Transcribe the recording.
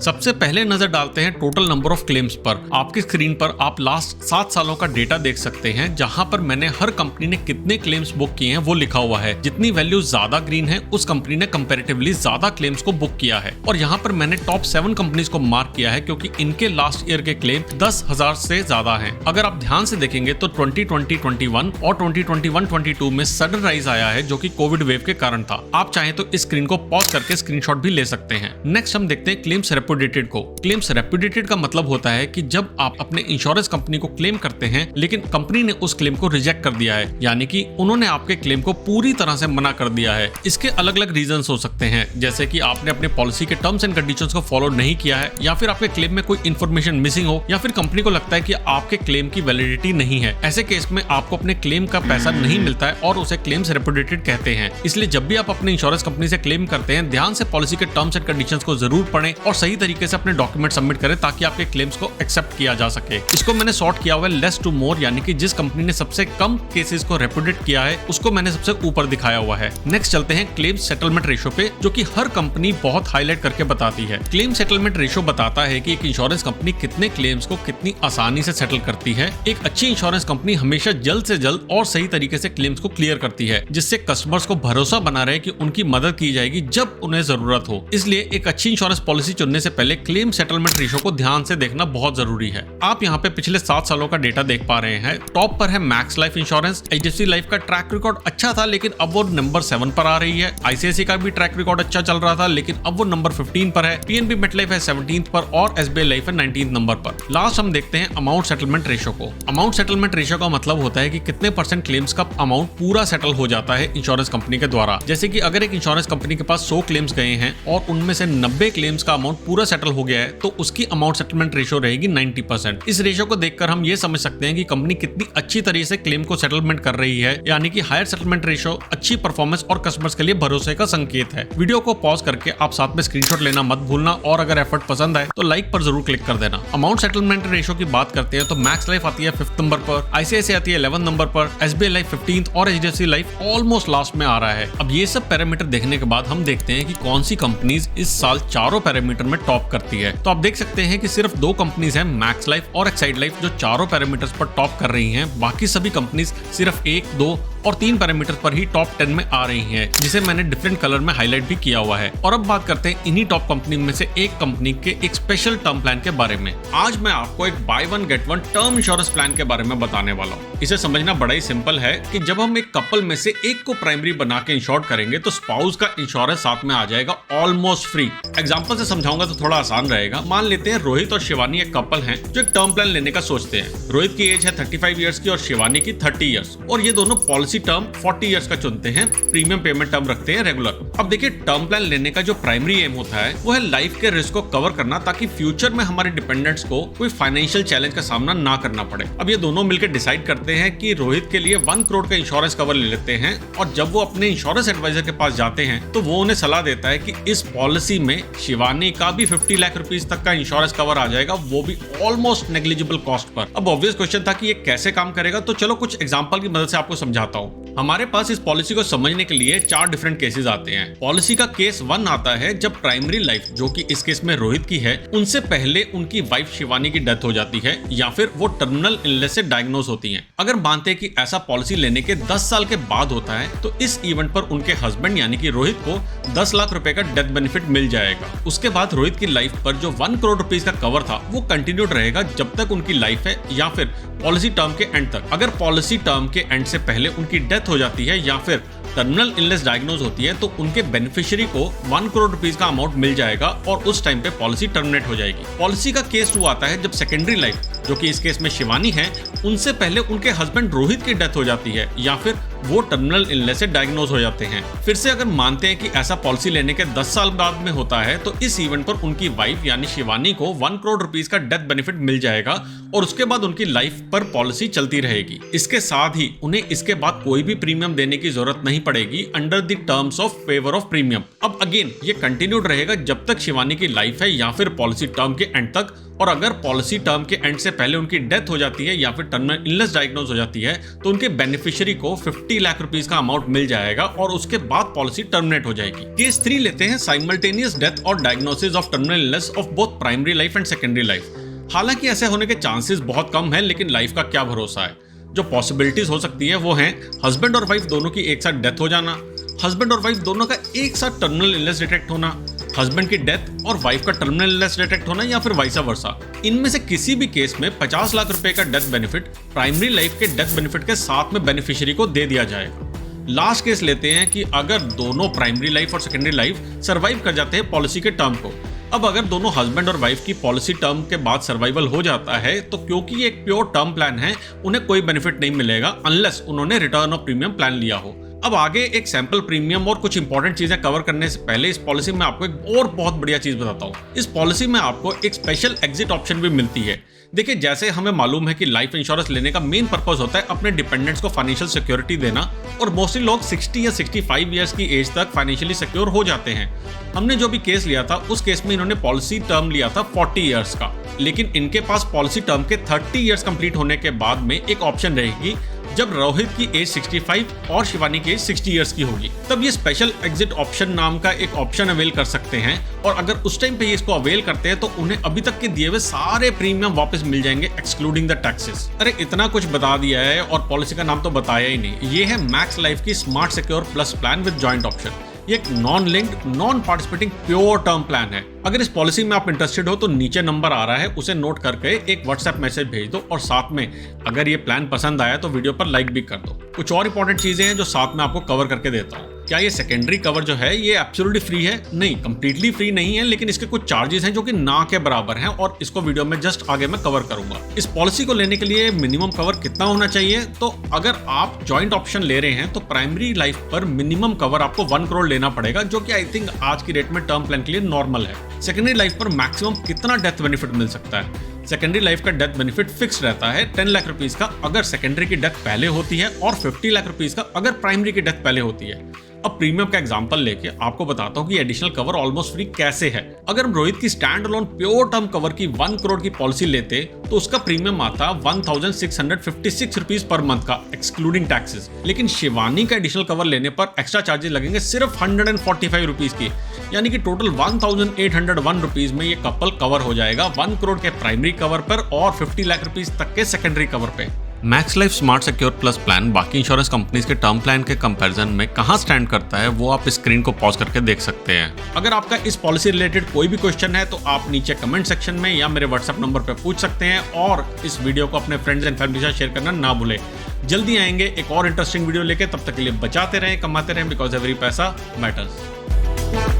सबसे पहले नजर डालते हैं टोटल नंबर ऑफ क्लेम्स पर। आपकी स्क्रीन पर आप लास्ट 7 सालों का डेटा देख सकते हैं, जहां पर मैंने हर कंपनी ने कितने क्लेम्स बुक किए हैं वो लिखा हुआ है। जितनी वैल्यू ज्यादा ग्रीन है उस कंपनी ने कंपैरेटिवली ज्यादा क्लेम्स को बुक किया है। और यहाँ पर मैंने टॉप 7 कंपनीज को मार्क किया है क्योंकि इनके लास्ट ईयर के क्लेम 10,000 से ज्यादा हैं। अगर आप ध्यान से देखेंगे तो 2020-21 और 2021-22 में सडन राइज आया है, जो कि कोविड वेव के कारण था। आप चाहें तो इस स्क्रीन को पॉज करके स्क्रीनशॉट भी ले सकते हैं। नेक्स्ट हम देखते हैं क्लेम्स रेपुटेटेड को। क्लेम्स रेपुटेटेड का मतलब होता है कि जब आप अपने इंश्योरेंस कंपनी को क्लेम करते हैं लेकिन कंपनी ने उस क्लेम को रिजेक्ट कर दिया है, यानी कि उन्होंने आपके क्लेम को पूरी तरह से मना कर दिया है। इसके अलग अलग रीजंस हो सकते हैं, जैसे कि आपने अपने पॉलिसी के टर्म्स एंड कंडीशंस को फॉलो नहीं किया है, या फिर आपके क्लेम में कोई इन्फॉर्मेशन मिसिंग हो, या फिर कंपनी को लगता है कि आपके क्लेम की वैलिडिटी नहीं है। ऐसे केस में आपको अपने क्लेम का पैसा नहीं मिलता है और उसे क्लेम्स रेपुटेटेड कहते हैं। इसलिए जब भी आप अपने इंश्योरेंस कंपनी से क्लेम करते हैं, ध्यान से पॉलिसी के टर्म्स एंड कंडीशंस को जरूर पढ़ें और सही तरीके से अपने डॉक्यूमेंट सबमिट करें ताकि आपके क्लेम्स को एक्सेप्ट किया जा सके। इसको मैंने सॉर्ट किया हुआ है लेस टू मोर, यानी कि जिस कंपनी ने सबसे कम केसेस को रेपुटेट किया है उसको मैंने सबसे ऊपर दिखाया हुआ है। नेक्स्ट चलते हैं क्लेम सेटलमेंट रेशो पे, जो कि हर कंपनी बहुत हाईलाइट करके बताती है। क्लेम सेटलमेंट रेशो बताता है कि एक इंश्योरेंस कंपनी कितने क्लेम्स को कितनी आसानी से सेटल करती है। एक अच्छी इंश्योरेंस कंपनी हमेशा जल्द से जल्द और सही तरीके से क्लेम्स को क्लियर करती है, जिससे कस्टमर्स को भरोसा बना रहे कि उनकी मदद की जाएगी जब उन्हें जरूरत हो। इसलिए एक अच्छी इंश्योरेंस पॉलिसी चुनने से पहले क्लेम सेटलमेंट रेशो को ध्यान से देखना बहुत जरूरी है। आप यहाँ पे पिछले 7 सालों का डेटा देख पा रहे हैं। टॉप पर है max life insurance. HDFC life का ट्रैक रिकॉर्ड अच्छा था, लेकिन अब वो नंबर 7 पर आ रही है। ICICI का भी ट्रैक रिकॉर्ड अच्छा चल रहा था, लेकिन अब वो नंबर 15 पर है। PNB मेटलाइफ है 17th पर और SBI लाइफ है 19th नंबर पर। लास्ट हम देखते हैं अमाउंट सेटलमेंट रेशो को। अमाउंट सेटलमेंट रेशो का मतलब होता है कि कितने % क्लेम्स का अमाउंट पूरा सेटल हो जाता है इंश्योरेंस कंपनी के द्वारा। जैसे कि अगर एक इंश्योरेंस कंपनी के पास 100 क्लेम्स गए हैं और उनमें से 90 क्लेम्स का अमाउंट पूरा सेटल हो गया है, तो उसकी अमाउंट सेटलमेंट रेशो रहेगी 90%। इस रेशो को देखकर हम ये समझ सकते हैं कि कंपनी कितनी अच्छी तरीके से क्लेम को सेटलमेंट कर रही है, यानी कि हायर सेटलमेंट रेशो अच्छी परफॉर्मेंस और कस्टमर्स के लिए भरोसे का संकेत है। वीडियो को पॉज करके आप साथ में स्क्रीनशॉट लेना मत भूलना, और अगर एफर्ट पसंद आए तो लाइक पर जरूर क्लिक कर देना। अमाउंट सेटलमेंट रेशो की बात करते हैं तो मैक्स लाइफ आती है 5th नंबर पर, ICICI आती है 11th नंबर पर, SBI लाइफ 15th और HDFC लाइफ ऑलमोस्ट लास्ट में आ रहा है। अब ये सब पैरामीटर देखने के बाद हम देखते हैं कि कौन सी कंपनीज इस साल चारों पैरामीटर में टॉप करती है। तो आप देख सकते हैं कि सिर्फ 2 कंपनीज हैं, मैक्स लाइफ और एक्साइड लाइफ, जो चारों पैरामीटर्स पर टॉप कर रही हैं। बाकी सभी कंपनीज सिर्फ 1, 2 और 3 पैरामीटर्स पर ही टॉप 10 में आ रही हैं, जिसे मैंने डिफरेंट कलर में हाईलाइट भी किया हुआ है। और अब बात करते हैं इन्हीं टॉप कंपनी में से एक कंपनी के एक स्पेशल टर्म प्लान के बारे में। आज मैं आपको एक buy 1 get 1 term insurance plan के बारे में बताने वाला हूँ। इसे समझना बड़ा ही सिंपल है कि जब हम एक कपल में से एक को प्राइमरी बना के इंश्योर करेंगे तो स्पाउस का इंश्योरेंस साथ में आ जाएगा ऑलमोस्ट फ्री। एग्जांपल से समझाऊंगा तो थोड़ा आसान रहेगा। मान लेते हैं रोहित और शिवानी एक कपल हैं जो एक टर्म प्लान लेने का सोचते हैं। रोहित की एज है 35 इयर्स की और शिवानी की 30 इयर्स, और ये दोनों पॉलिसी टर्म 40 इयर्स का चुनते हैं। प्रीमियम पेमेंट टर्म रखते हैं रेगुलर। अब देखिए, टर्म प्लान लेने का जो प्राइमरी एम होता है वो है लाइफ के रिस्क को कवर करना, ताकि फ्यूचर में हमारे डिपेंडेंट्स को कोई फाइनेंशियल चैलेंज का सामना ना करना पड़े। अब ये दोनों मिलकर डिसाइड करते हैं कि रोहित के लिए 1 करोड़ का इंश्योरेंस कवर ले लेते हैं, और जब वो अपने इंश्योरेंस एडवाइजर के पास जाते हैं तो वो उन्हें सलाह देता है कि इस पॉलिसी में शिवानी का भी 50 लाख रुपीस तक का इंश्योरेंस कवर आ जाएगा, वो भी ऑलमोस्ट नेग्लिजिबल कॉस्ट पर। अब ऑब्वियस क्वेश्चन था कि ये कैसे काम करेगा, तो चलो कुछ एग्जांपल की मदद से आपको समझाता हूँ। हमारे पास इस पॉलिसी को समझने के लिए 4 डिफरेंट केसेस आते हैं। पॉलिसी का केस 1 आता है जब प्राइमरी लाइफ, जो कि इस केस में रोहित की है, उनसे पहले उनकी वाइफ शिवानी की डेथ हो जाती है या फिर वो टर्मिनल इलनेस से डायग्नोज होती हैं। अगर मानते हैं कि ऐसा पॉलिसी लेने के 10 साल के बाद होता है तो इस इवेंट पर उनके हस्बैंड यानी कि रोहित को 10 लाख रुपए का डेथ बेनिफिट मिल जाएगा। उसके बाद रोहित की लाइफ पर जो 1 करोड़ रुपीस का कवर था वो कंटिन्यूड रहेगा जब तक उनकी लाइफ है, या फिर पॉलिसी टर्म के एंड तक। अगर पॉलिसी टर्म के एंड से पहले उनकी डेथ हो जाती है या फिर टर्मिनल इलनेस डायग्नोज होती है तो उनके बेनिफिशियरी को 1 करोड़ रुपीस का अमाउंट मिल जाएगा और उस टाइम पे पॉलिसी टर्मिनेट हो जाएगी। पॉलिसी का केस 2 आता है जब सेकेंडरी लाइफ, जो कि इस केस में शिवानी है, उनसे पहले उनके हस्बैंड रोहित की डेथ हो जाती है या फिर वो टर्मिनल इलनेस से डायग्नोज हो जाते हैं। फिर से अगर मानते हैं कि ऐसा पॉलिसी लेने के 10 साल बाद में होता है तो इस इवेंट पर उनकी वाइफ यानी शिवानी को 1 करोड़ रुपीस का डेथ बेनिफिट मिल जाएगा और उसके बाद उनकी लाइफ पर पॉलिसी चलती रहेगी। इसके साथ ही उन्हें इसके बाद कोई भी प्रीमियम देने की जरूरत नहीं पड़ेगी under the terms of favour of premium. अब अगेन ये कंटिन्यूड रहेगा जब तक शिवानी की लाइफ है या फिर पॉलिसी टर्म के एंड तक और अगर पॉलिसी टर्म के एंड से पहले उनकी डेथ हो जाती है या फिर टर्मिनल इलनेस डायग्नोज हो जाती है तो उनके बेनिफिशियरी को 50 लाख रुपीस का अमाउंट मिल जाएगा और उसके बाद पॉलिसी टर्मिनेट हो जाएगी। केस 3 लेते हैं साइमल्टेनियस डेथ और diagnosis of terminal illness of both primary life and secondary life. हालांकि ऐसे होने के चांसेस बहुत कम है, लेकिन लाइफ का क्या भरोसा है। जो पॉसिबिलिटीज हो सकती है वो हैं हस्बैंड और वाइफ दोनों की एक साथ डेथ हो जाना, हस्बैंड और वाइफ दोनों का एक साथ टर्मिनल इलनेस डिटेक्ट होना, हस्बैंड की डेथ और वाइफ का टर्मिनल इलनेस डिटेक्ट होना, या फिर वाइसा वर्सा। इनमें से किसी भी केस में 50 लाख रुपए का डेथ बेनिफिट प्राइमरी लाइफ के डेथ बेनिफिट के साथ में बेनिफिशियरी को दे दिया जाएगा। लास्ट केस लेते हैं कि अगर दोनों प्राइमरी लाइफ और सेकेंडरी लाइफ सर्वाइव कर जाते हैं पॉलिसी के टर्म को। अब अगर दोनों हस्बैंड और वाइफ की पॉलिसी टर्म के बाद सर्वाइवल हो जाता है तो क्योंकि ये एक प्योर टर्म प्लान है उन्हें कोई बेनिफिट नहीं मिलेगा अनलेस उन्होंने रिटर्न ऑफ प्रीमियम प्लान लिया हो। अब आगे एक सैंपल प्रीमियम और कुछ इंपॉर्टेंट चीजें कवर करने से पहले इस पॉलिसी में आपको एक और बहुत बढ़िया चीज बताता हूँ। इस पॉलिसी में आपको एक स्पेशल एग्जिट ऑप्शन भी मिलती है। देखिए, जैसे हमें मालूम है कि लाइफ इंश्योरेंस लेने का मेन पर्पस होता है अपने डिपेंडेंट्स को फाइनेंशियल सिक्योरिटी देना, और मोस्टली लोग 60 या 65 ईयर्स की एज तक फाइनेंशियली सिक्योर हो जाते हैं। हमने जो भी केस लिया था उस केस में इन्होंने पॉलिसी टर्म लिया था 40 ईयर्स का, लेकिन इनके पास पॉलिसी टर्म के 30 ईयर्स कंप्लीट होने के बाद में एक ऑप्शन रहेगी जब रोहित की एज 65 और शिवानी की एज 60 इयर्स की होगी, तब ये स्पेशल एग्जिट ऑप्शन नाम का एक ऑप्शन अवेल कर सकते हैं। और अगर उस टाइम पे ये इसको अवेल करते हैं तो उन्हें अभी तक के दिए हुए सारे प्रीमियम वापस मिल जाएंगे एक्सक्लूडिंग द टैक्सेस। अरे इतना कुछ बता दिया है और पॉलिसी का नाम तो बताया ही नहीं। ये है मैक्स लाइफ की smart secure plus plan with joint option. ये एक non linked non participating pure term plan है। अगर इस पॉलिसी में आप इंटरेस्टेड हो तो नीचे नंबर आ रहा है, उसे नोट करके एक व्हाट्सएप मैसेज भेज दो, और साथ में अगर ये प्लान पसंद आया तो वीडियो पर लाइक भी कर दो। कुछ और इंपॉर्टेंट चीजें हैं जो साथ में आपको कवर करके देता हूँ। क्या ये सेकेंडरी कवर जो है ये एब्सोल्युटली फ्री है? नहीं, कंप्लीटली फ्री नहीं है, लेकिन इसके कुछ चार्जेस हैं जो कि ना के बराबर हैं, और इसको वीडियो में जस्ट आगे मैं कवर करूंगा। इस पॉलिसी को लेने के लिए मिनिमम कवर कितना होना चाहिए? तो अगर आप जॉइंट ऑप्शन ले रहे हैं तो प्राइमरी लाइफ पर मिनिमम कवर आपको 1 करोड़ लेना पड़ेगा, जो कि आई थिंक आज की डेट में टर्म प्लान के लिए नॉर्मल है। सेकेंडरी लाइफ पर मैक्सिमम कितना डेथ बेनिफिट मिल सकता है? सेकेंडरी लाइफ का डेथ बेनिफिट फिक्स रहता है 10 लाख रुपीस का अगर सेकेंडरी की डेथ पहले होती है, और 50 लाख रुपीस का अगर प्राइमरी की डेथ पहले होती है। अब प्रीमियम का एग्जांपल लेके आपको बताता हूँ कि एडिशनल कवर ऑलमोस्ट फ्री कैसे है। अगर हम रोहित की stand alone pure term cover की 1 करोड़ की पॉलिसी लेते तो उसका प्रीमियम आता 1656 रुपीस पर मंथ का एक्सक्लूडिंग टैक्सेस, लेकिन शिवानी का एडिशनल कवर लेने पर एक्स्ट्रा चार्जेस लगेंगे सिर्फ 145 रुपीस की, यानी कि टोटल 1801 रुपीस में ये कपल कवर हो जाएगा 1 करोड़ के प्राइमरी कवर पर और 50 लाख रुपीस तक के सेकेंडरी कवर पे। Max life smart secure plus plan बाकी इंश्योरेंस कंपनीज के टर्म प्लान के कंपैरिजन में कहां स्टैंड करता है वो आप स्क्रीन को पॉज करके देख सकते हैं। अगर आपका इस पॉलिसी रिलेटेड कोई भी क्वेश्चन है तो आप नीचे कमेंट सेक्शन में या मेरे व्हाट्सएप नंबर पर पूछ सकते हैं, और इस वीडियो को अपने फ्रेंड्स एंड फैमिली के साथ शेयर करना ना भूलें। जल्दी आएंगे एक और इंटरेस्टिंग वीडियो लेके, तब तक के लिए बचाते रहें, कमाते रहें, बिकॉज एवरी पैसा मैटर्स।